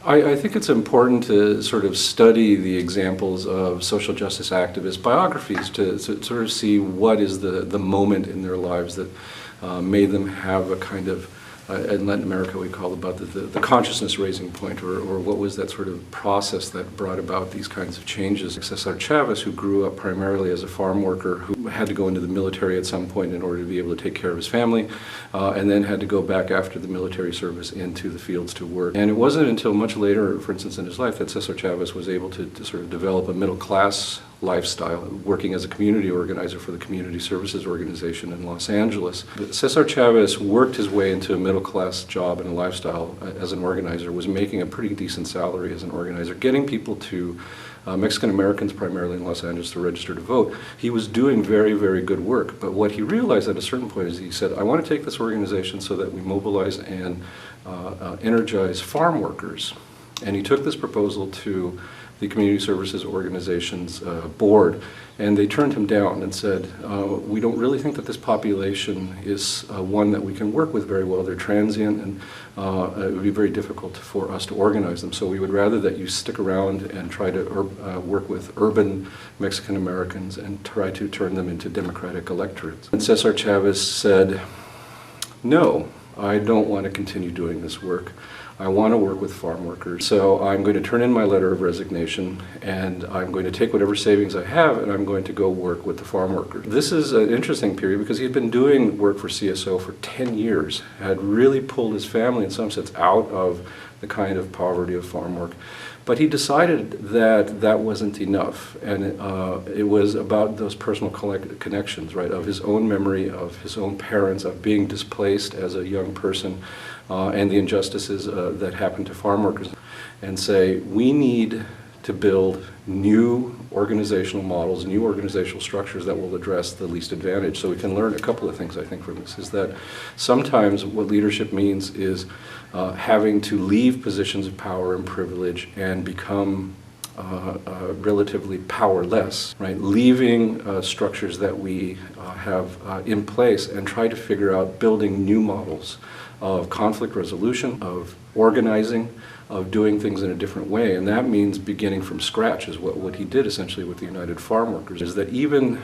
I think it's important to sort of study the examples of social justice activist biographies to sort of see what is the moment in their lives that made them have a kind of, in Latin America we call about the consciousness raising point, or what was that sort of process that brought about these kinds of changes. Cesar Chavez, who grew up primarily as a farm worker, who had to go into the military at some point in order to be able to take care of his family, and then had to go back after the military service into the fields to work. And it wasn't until much later, for instance, in his life, that Cesar Chavez was able to sort of develop a middle-class lifestyle, working as a community organizer for the Community Services Organization in Los Angeles. But Cesar Chavez worked his way into a middle-class job and a lifestyle as an organizer, was making a pretty decent salary as an organizer, getting people to Mexican Americans primarily in Los Angeles to register to vote. He was doing very, very good work. But what he realized at a certain point is he said, I want to take this organization so that we mobilize and energize farm workers. And he took this proposal to the Community Services Organization's board, and they turned him down and said, we don't really think that this population is one that we can work with very well. They're transient, and it would be very difficult for us to organize them. So we would rather that you stick around and try to work with urban Mexican Americans and try to turn them into democratic electorates. And Cesar Chavez said, no, I don't want to continue doing this work. I want to work with farm workers. So I'm going to turn in my letter of resignation, and I'm going to take whatever savings I have, and I'm going to go work with the farm workers. This is an interesting period because he'd been doing work for CSO for 10 years, had really pulled his family in some sense out of the kind of poverty of farm work. But he decided that that wasn't enough, and it was about those personal connections, right, of his own memory, of his own parents, of being displaced as a young person, and the injustices that happened to farm workers, and say, we need to build new organizational models, new organizational structures that will address the least advantaged. So we can learn a couple of things, I think, from this, is that sometimes what leadership means is having to leave positions of power and privilege and become relatively powerless, right? Leaving structures that we have in place and try to figure out building new models of conflict resolution, of organizing, of doing things in a different way. And that means beginning from scratch, is what he did essentially with the United Farm Workers, is that even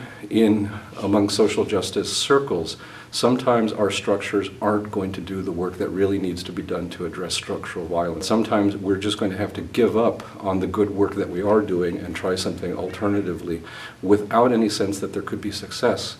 among social justice circles, sometimes our structures aren't going to do the work that really needs to be done to address structural violence. Sometimes we're just going to have to give up on the good work that we are doing and try something alternatively without any sense that there could be success